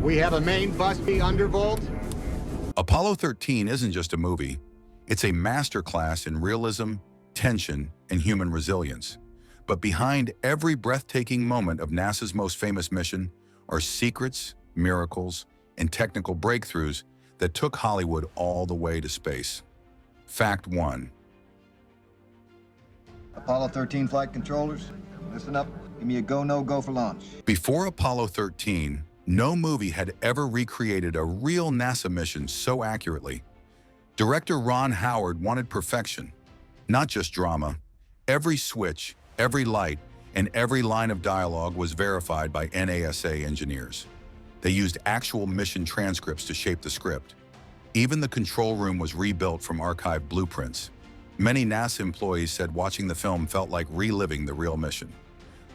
We have a main busby undervolt. Apollo 13 isn't just a movie. It's a masterclass in realism, tension, and human resilience. But behind every breathtaking moment of NASA's most famous mission are secrets, miracles, and technical breakthroughs that took Hollywood all the way to space. Fact 1. Apollo 13 flight controllers, listen up. Give me a go, no-go for launch. Before Apollo 13, no movie had ever recreated a real NASA mission so accurately. Director Ron Howard wanted perfection, not just drama. Every switch, every light, and every line of dialogue was verified by NASA engineers. They used actual mission transcripts to shape the script. Even the control room was rebuilt from archived blueprints. Many NASA employees said watching the film felt like reliving the real mission.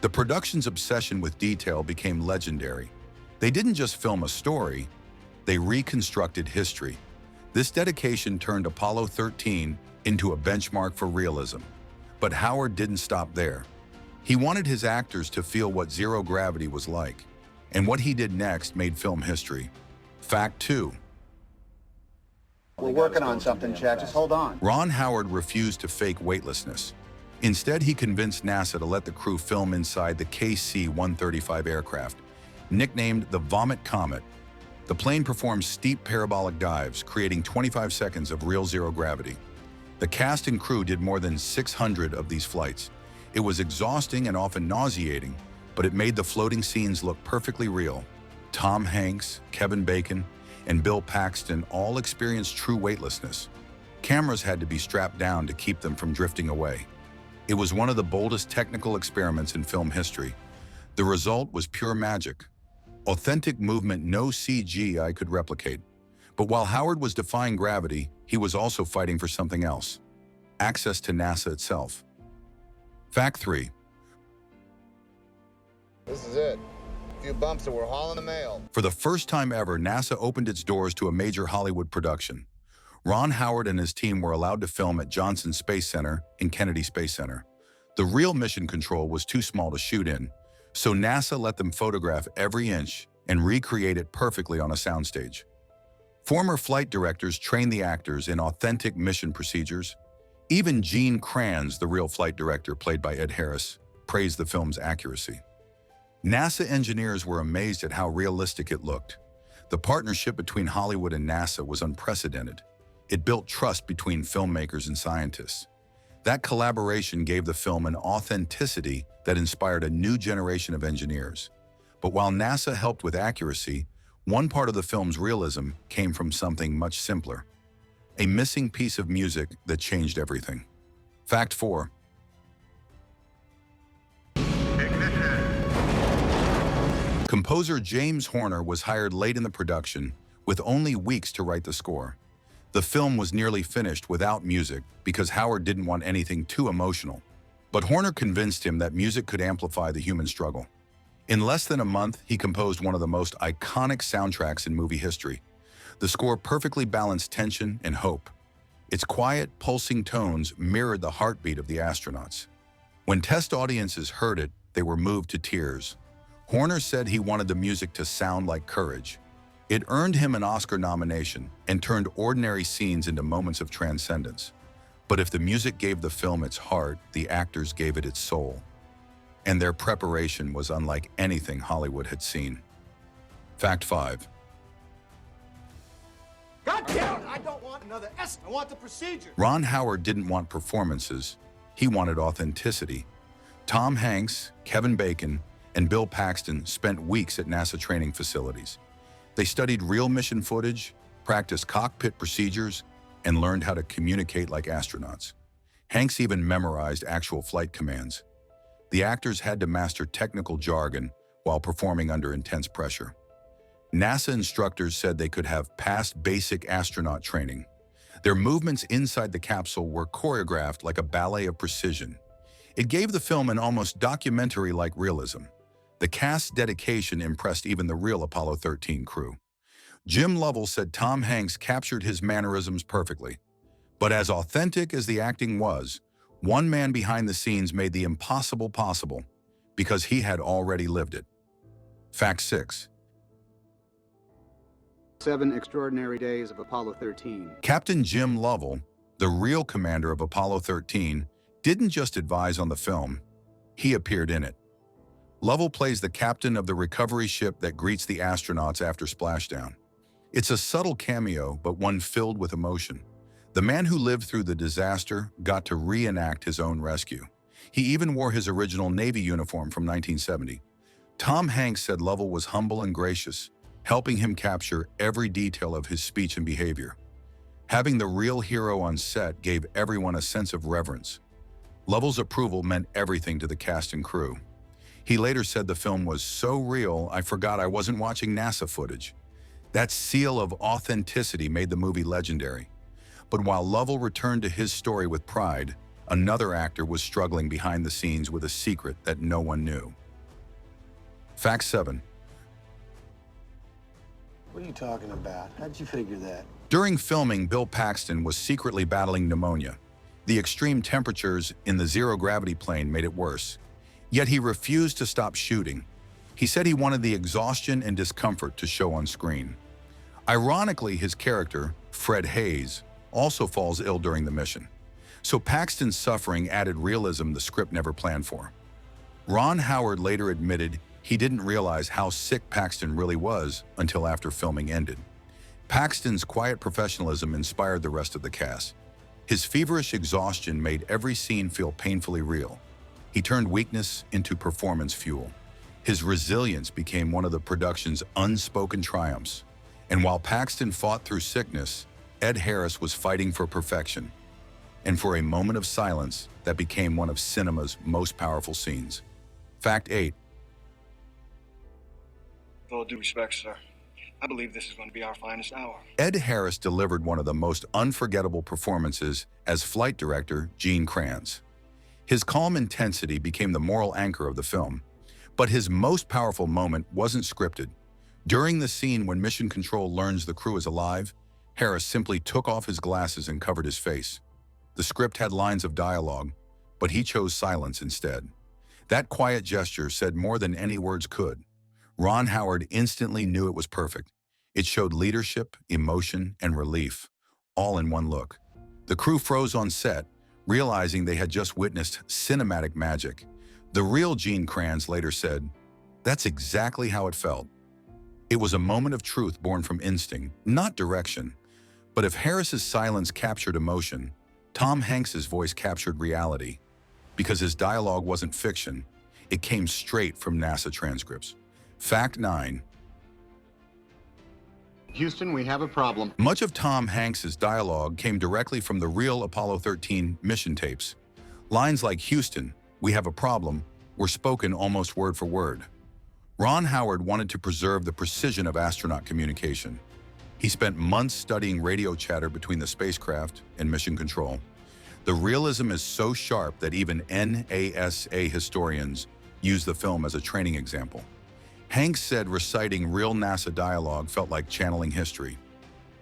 The production's obsession with detail became legendary. They didn't just film a story, they reconstructed history. This dedication turned Apollo 13 into a benchmark for realism. But Howard didn't stop there. He wanted his actors to feel what zero gravity was like. And what he did next made film history. Fact 2. We're working on something, Jack. Just hold on. Ron Howard refused to fake weightlessness. Instead, he convinced NASA to let the crew film inside the KC-135 aircraft, nicknamed the Vomit Comet. The plane performed steep parabolic dives, creating 25 seconds of real zero gravity. The cast and crew did more than 600 of these flights. It was exhausting and often nauseating, but it made the floating scenes look perfectly real. Tom Hanks, Kevin Bacon, and Bill Paxton all experienced true weightlessness. Cameras had to be strapped down to keep them from drifting away. It was one of the boldest technical experiments in film history. The result was pure magic. Authentic movement no CGI could replicate. But while Howard was defying gravity, he was also fighting for something else: access to NASA itself. Fact 3. This is it. A few bumps and we're hauling the mail. For the first time ever, NASA opened its doors to a major Hollywood production. Ron Howard and his team were allowed to film at Johnson Space Center and Kennedy Space Center. The real mission control was too small to shoot in, so NASA let them photograph every inch and recreate it perfectly on a soundstage. Former flight directors trained the actors in authentic mission procedures. Even Gene Kranz, the real flight director played by Ed Harris, praised the film's accuracy. NASA engineers were amazed at how realistic it looked. The partnership between Hollywood and NASA was unprecedented. It built trust between filmmakers and scientists. That collaboration gave the film an authenticity that inspired a new generation of engineers. But while NASA helped with accuracy, one part of the film's realism came from something much simpler: a missing piece of music that changed everything. Fact 4. Composer James Horner was hired late in the production, with only weeks to write the score. The film was nearly finished without music because Howard didn't want anything too emotional. But Horner convinced him that music could amplify the human struggle. In less than a month, he composed one of the most iconic soundtracks in movie history. The score perfectly balanced tension and hope. Its quiet, pulsing tones mirrored the heartbeat of the astronauts. When test audiences heard it, they were moved to tears. Horner said he wanted the music to sound like courage. It earned him an Oscar nomination and turned ordinary scenes into moments of transcendence. But if the music gave the film its heart, the actors gave it its soul. And their preparation was unlike anything Hollywood had seen. Fact 5. God damn it! I don't want another S. I want the procedure. Ron Howard didn't want performances. He wanted authenticity. Tom Hanks, Kevin Bacon, and Bill Paxton spent weeks at NASA training facilities. They studied real mission footage, practiced cockpit procedures, and learned how to communicate like astronauts. Hanks even memorized actual flight commands. The actors had to master technical jargon while performing under intense pressure. NASA instructors said they could have passed basic astronaut training. Their movements inside the capsule were choreographed like a ballet of precision. It gave the film an almost documentary-like realism. The cast's dedication impressed even the real Apollo 13 crew. Jim Lovell said Tom Hanks captured his mannerisms perfectly. But as authentic as the acting was, one man behind the scenes made the impossible possible because he had already lived it. Fact 6. 7 extraordinary days of Apollo 13. Captain Jim Lovell, the real commander of Apollo 13, didn't just advise on the film, he appeared in it. Lovell plays the captain of the recovery ship that greets the astronauts after splashdown. It's a subtle cameo, but one filled with emotion. The man who lived through the disaster got to reenact his own rescue. He even wore his original Navy uniform from 1970. Tom Hanks said Lovell was humble and gracious, helping him capture every detail of his speech and behavior. Having the real hero on set gave everyone a sense of reverence. Lovell's approval meant everything to the cast and crew. He later said the film was so real, I forgot I wasn't watching NASA footage. That seal of authenticity made the movie legendary. But while Lovell returned to his story with pride, another actor was struggling behind the scenes with a secret that no one knew. Fact 7. What are you talking about? How'd you figure that? During filming, Bill Paxton was secretly battling pneumonia. The extreme temperatures in the zero-gravity plane made it worse. Yet he refused to stop shooting. He said he wanted the exhaustion and discomfort to show on screen. Ironically, his character, Fred Hayes, also falls ill during the mission. So Paxton's suffering added realism the script never planned for. Ron Howard later admitted he didn't realize how sick Paxton really was until after filming ended. Paxton's quiet professionalism inspired the rest of the cast. His feverish exhaustion made every scene feel painfully real. He turned weakness into performance fuel. His resilience became one of the production's unspoken triumphs. And while Paxton fought through sickness, Ed Harris was fighting for perfection. And for a moment of silence, that became one of cinema's most powerful scenes. Fact 8. With all due respect, sir, I believe this is going to be our finest hour. Ed Harris delivered one of the most unforgettable performances as flight director Gene Kranz. His calm intensity became the moral anchor of the film, but his most powerful moment wasn't scripted. During the scene when Mission Control learns the crew is alive, Harris simply took off his glasses and covered his face. The script had lines of dialogue, but he chose silence instead. That quiet gesture said more than any words could. Ron Howard instantly knew it was perfect. It showed leadership, emotion, and relief, all in one look. The crew froze on set, realizing they had just witnessed cinematic magic. The real Gene Kranz later said, "That's exactly how it felt." It was a moment of truth born from instinct, not direction. But if Harris's silence captured emotion, Tom Hanks's voice captured reality. Because his dialogue wasn't fiction, it came straight from NASA transcripts. Fact 9. Houston, we have a problem. Much of Tom Hanks's dialogue came directly from the real Apollo 13 mission tapes. Lines like "Houston, we have a problem" were spoken almost word for word. Ron Howard wanted to preserve the precision of astronaut communication. He spent months studying radio chatter between the spacecraft and Mission Control. The realism is so sharp that even NASA historians use the film as a training example. Hanks said reciting real NASA dialogue felt like channeling history.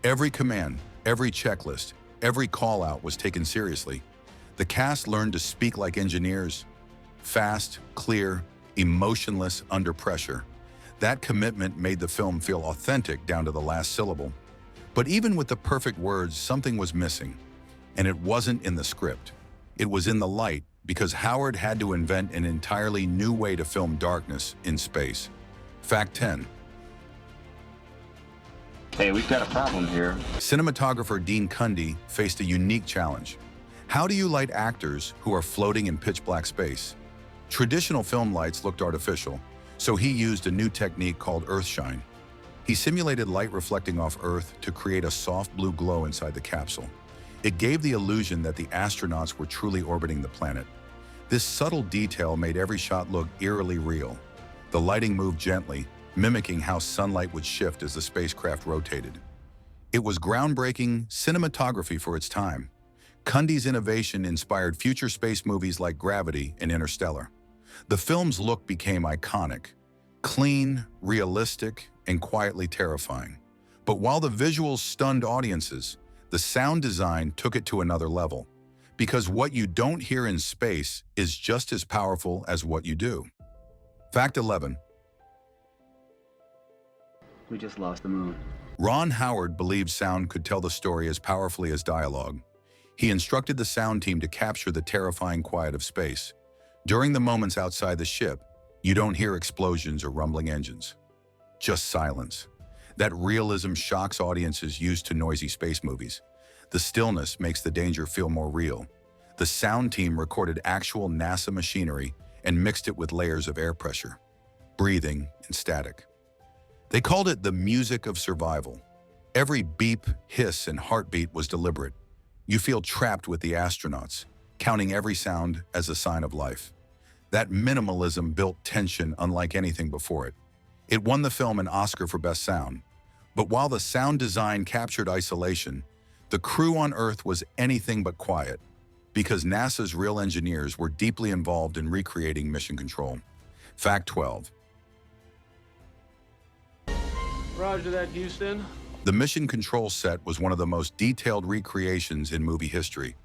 Every command, every checklist, every call-out was taken seriously. The cast learned to speak like engineers, fast, clear, emotionless under pressure. That commitment made the film feel authentic down to the last syllable. But even with the perfect words, something was missing. And it wasn't in the script. It was in the light, because Howard had to invent an entirely new way to film darkness in space. Fact 10. Hey, we've got a problem here. Cinematographer Dean Cundey faced a unique challenge. How do you light actors who are floating in pitch-black space? Traditional film lights looked artificial, so he used a new technique called earthshine. He simulated light reflecting off Earth to create a soft blue glow inside the capsule. It gave the illusion that the astronauts were truly orbiting the planet. This subtle detail made every shot look eerily real. The lighting moved gently, mimicking how sunlight would shift as the spacecraft rotated. It was groundbreaking cinematography for its time. Cundey's innovation inspired future space movies like Gravity and Interstellar. The film's look became iconic, clean, realistic, and quietly terrifying. But while the visuals stunned audiences, the sound design took it to another level. Because what you don't hear in space is just as powerful as what you do. Fact 11. We just lost the moon. Ron Howard believed sound could tell the story as powerfully as dialogue. He instructed the sound team to capture the terrifying quiet of space. During the moments outside the ship, you don't hear explosions or rumbling engines. Just silence. That realism shocks audiences used to noisy space movies. The stillness makes the danger feel more real. The sound team recorded actual NASA machinery and mixed it with layers of air pressure, breathing, and static. They called it the music of survival. Every beep, hiss, and heartbeat was deliberate. You feel trapped with the astronauts, counting every sound as a sign of life. That minimalism built tension unlike anything before it. It won the film an Oscar for Best Sound. But while the sound design captured isolation, the crew on Earth was anything but quiet, because NASA's real engineers were deeply involved in recreating mission control. Fact 12. Roger that, Houston. The mission control set was one of the most detailed recreations in movie history.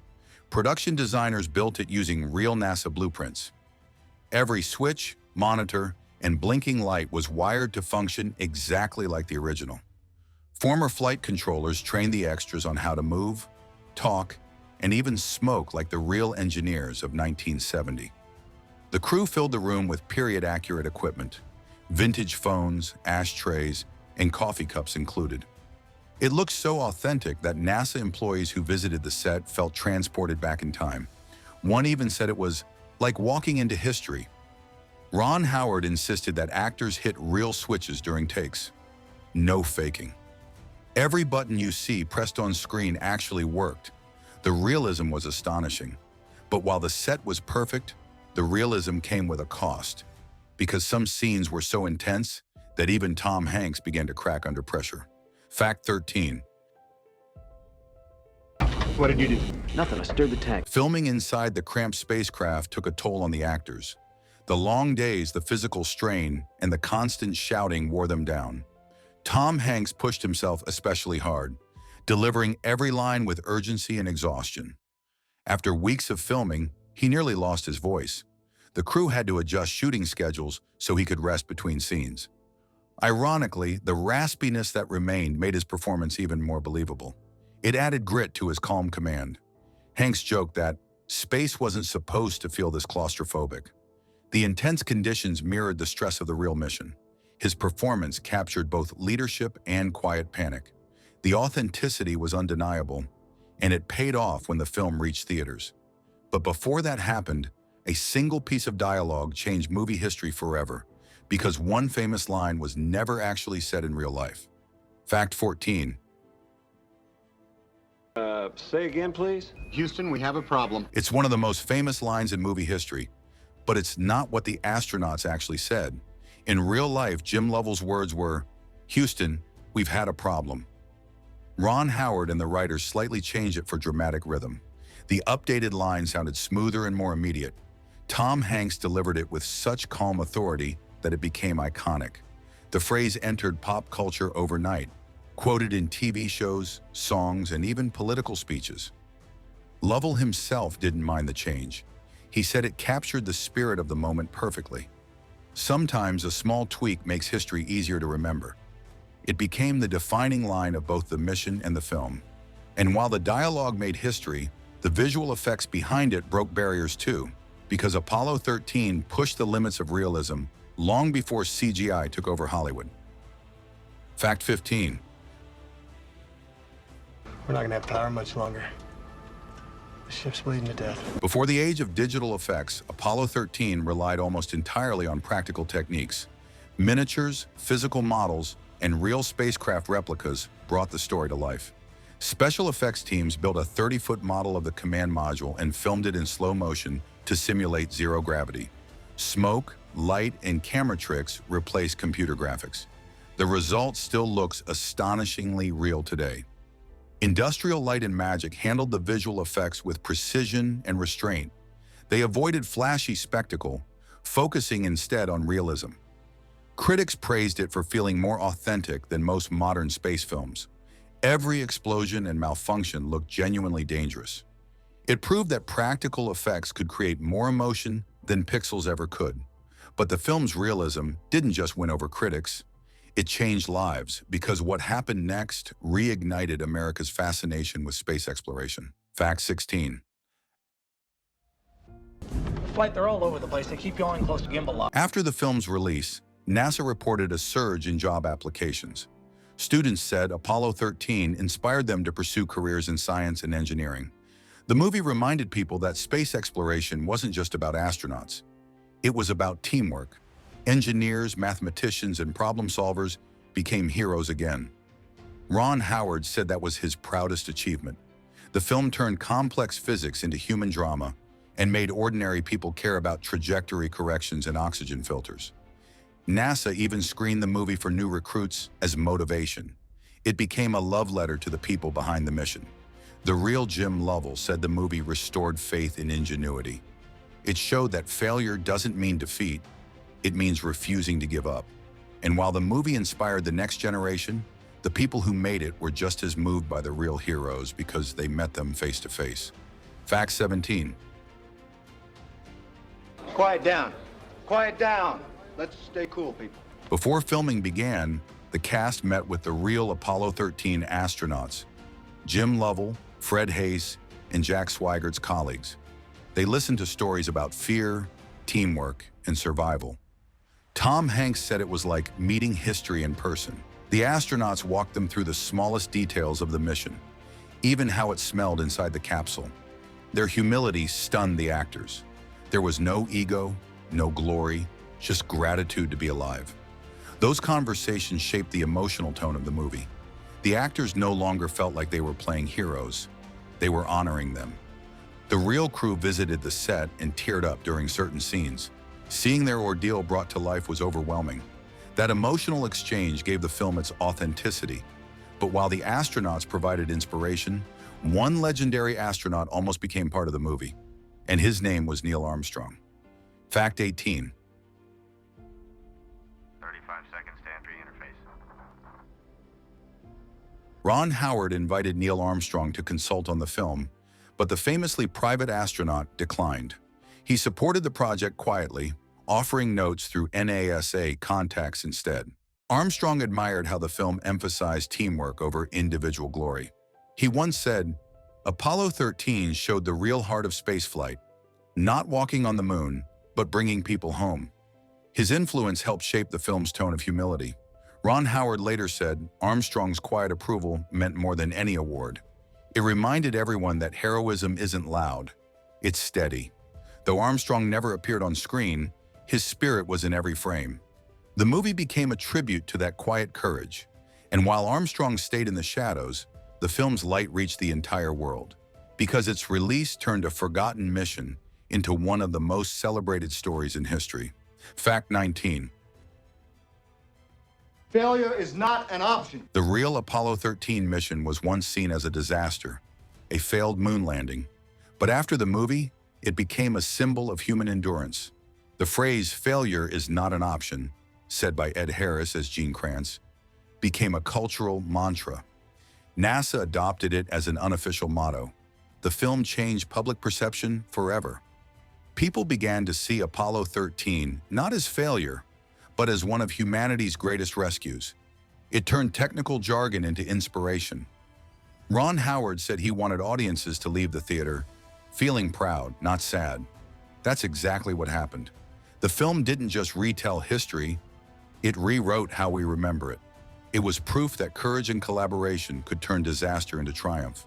Production designers built it using real NASA blueprints. Every switch, monitor, and blinking light was wired to function exactly like the original. Former flight controllers trained the extras on how to move, talk, and even smoke like the real engineers of 1970. The crew filled the room with period-accurate equipment, vintage phones, ashtrays, and coffee cups included. It looked so authentic that NASA employees who visited the set felt transported back in time. One even said it was like walking into history. Ron Howard insisted that actors hit real switches during takes. No faking. Every button you see pressed on screen actually worked. The realism was astonishing. But while the set was perfect, the realism came with a cost, because some scenes were so intense that even Tom Hanks began to crack under pressure. Fact 13. What did you do? Nothing, I stirred the tank. Filming inside the cramped spacecraft took a toll on the actors. The long days, the physical strain, and the constant shouting wore them down. Tom Hanks pushed himself especially hard, delivering every line with urgency and exhaustion. After weeks of filming, he nearly lost his voice. The crew had to adjust shooting schedules so he could rest between scenes. Ironically, the raspiness that remained made his performance even more believable. It added grit to his calm command. Hanks joked that space wasn't supposed to feel this claustrophobic. The intense conditions mirrored the stress of the real mission. His performance captured both leadership and quiet panic. The authenticity was undeniable, and it paid off when the film reached theaters. But before that happened, a single piece of dialogue changed movie history forever, because one famous line was never actually said in real life. Fact 14. Say again, please? Houston, we have a problem. It's one of the most famous lines in movie history, but it's not what the astronauts actually said. In real life, Jim Lovell's words were, "Houston, we've had a problem." Ron Howard and the writers slightly changed it for dramatic rhythm. The updated line sounded smoother and more immediate. Tom Hanks delivered it with such calm authority that it became iconic. The phrase entered pop culture overnight, quoted in TV shows, songs, and even political speeches. Lovell himself didn't mind the change. He said it captured the spirit of the moment perfectly. Sometimes a small tweak makes history easier to remember. It became the defining line of both the mission and the film. And while the dialogue made history, the visual effects behind it broke barriers too, because Apollo 13 pushed the limits of realism long before CGI took over Hollywood. Fact 15. We're not gonna have power much longer. The ship's bleeding to death. Before the age of digital effects, Apollo 13 relied almost entirely on practical techniques. Miniatures, physical models, and real spacecraft replicas brought the story to life. Special effects teams built a 30-foot model of the command module and filmed it in slow motion to simulate zero gravity. Smoke, light, and camera tricks replaced computer graphics. The result still looks astonishingly real today. Industrial Light and Magic handled the visual effects with precision and restraint. They avoided flashy spectacle, focusing instead on realism. Critics praised it for feeling more authentic than most modern space films. Every explosion and malfunction looked genuinely dangerous. It proved that practical effects could create more emotion than pixels ever could. But the film's realism didn't just win over critics. It changed lives because what happened next reignited America's fascination with space exploration. Fact 16. Flight, they're all over the place. They keep going close to gimbal lock. After the film's release, NASA reported a surge in job applications. Students said Apollo 13 inspired them to pursue careers in science and engineering. The movie reminded people that space exploration wasn't just about astronauts. It was about teamwork. Engineers, mathematicians, and problem solvers became heroes again. Ron Howard said that was his proudest achievement. The film turned complex physics into human drama and made ordinary people care about trajectory corrections and oxygen filters. NASA even screened the movie for new recruits as motivation. It became a love letter to the people behind the mission. The real Jim Lovell said the movie restored faith in ingenuity. It showed that failure doesn't mean defeat, it means refusing to give up. And while the movie inspired the next generation, the people who made it were just as moved by the real heroes because they met them face to face. Fact 17. Quiet down. Quiet down. Let's stay cool, people. Before filming began, the cast met with the real Apollo 13 astronauts, Jim Lovell, Fred Hayes, and Jack Swigert colleagues. They listened to stories about fear, teamwork, and survival. Tom Hanks said it was like meeting history in person. The astronauts walked them through the smallest details of the mission, even how it smelled inside the capsule. Their humility stunned the actors. There was no ego, no glory, just gratitude to be alive. Those conversations shaped the emotional tone of the movie. The actors no longer felt like they were playing heroes. They were honoring them. The real crew visited the set and teared up during certain scenes. Seeing their ordeal brought to life was overwhelming. That emotional exchange gave the film its authenticity. But while the astronauts provided inspiration, one legendary astronaut almost became part of the movie, and his name was Neil Armstrong. Fact 18. 35 seconds to entry interface. Ron Howard invited Neil Armstrong to consult on the film, but the famously private astronaut declined. He supported the project quietly, offering notes through NASA contacts instead. Armstrong admired how the film emphasized teamwork over individual glory. He once said, "Apollo 13 showed the real heart of spaceflight, not walking on the moon, but bringing people home." His influence helped shape the film's tone of humility. Ron Howard later said Armstrong's quiet approval meant more than any award. It reminded everyone that heroism isn't loud, it's steady. Though Armstrong never appeared on screen, his spirit was in every frame. The movie became a tribute to that quiet courage, and while Armstrong stayed in the shadows, the film's light reached the entire world, because its release turned a forgotten mission into one of the most celebrated stories in history. Fact 19. Failure is not an option. The real Apollo 13 mission was once seen as a disaster, a failed moon landing. But after the movie, it became a symbol of human endurance. The phrase "failure is not an option," said by Ed Harris as Gene Kranz, became a cultural mantra. NASA adopted it as an unofficial motto. The film changed public perception forever. People began to see Apollo 13 not as failure, but as one of humanity's greatest rescues. It turned technical jargon into inspiration. Ron Howard said he wanted audiences to leave the theater feeling proud, not sad. That's exactly what happened. The film didn't just retell history, it rewrote how we remember it. It was proof that courage and collaboration could turn disaster into triumph.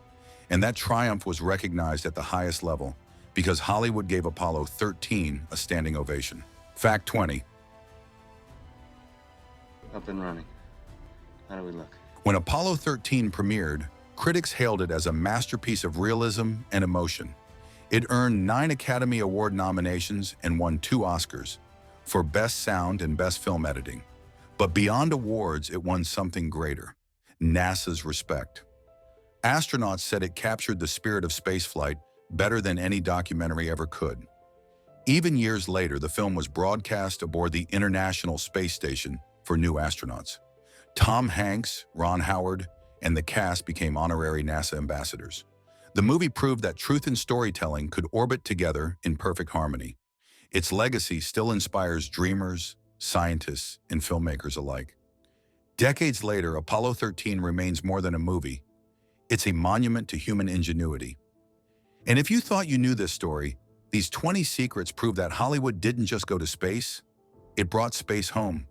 And that triumph was recognized at the highest level because Hollywood gave Apollo 13 a standing ovation. Fact 20. Up and running. How do we look? When Apollo 13 premiered, critics hailed it as a masterpiece of realism and emotion. It earned 9 Academy Award nominations and won 2 Oscars for Best Sound and Best Film Editing. But beyond awards, it won something greater: NASA's respect. Astronauts said it captured the spirit of spaceflight better than any documentary ever could. Even years later, the film was broadcast aboard the International Space Station for new astronauts. Tom Hanks, Ron Howard, and the cast became honorary NASA ambassadors. The movie proved that truth and storytelling could orbit together in perfect harmony. Its legacy still inspires dreamers, scientists, and filmmakers alike. Decades later, Apollo 13 remains more than a movie. It's a monument to human ingenuity. And if you thought you knew this story, these 20 secrets prove that Hollywood didn't just go to space, it brought space home.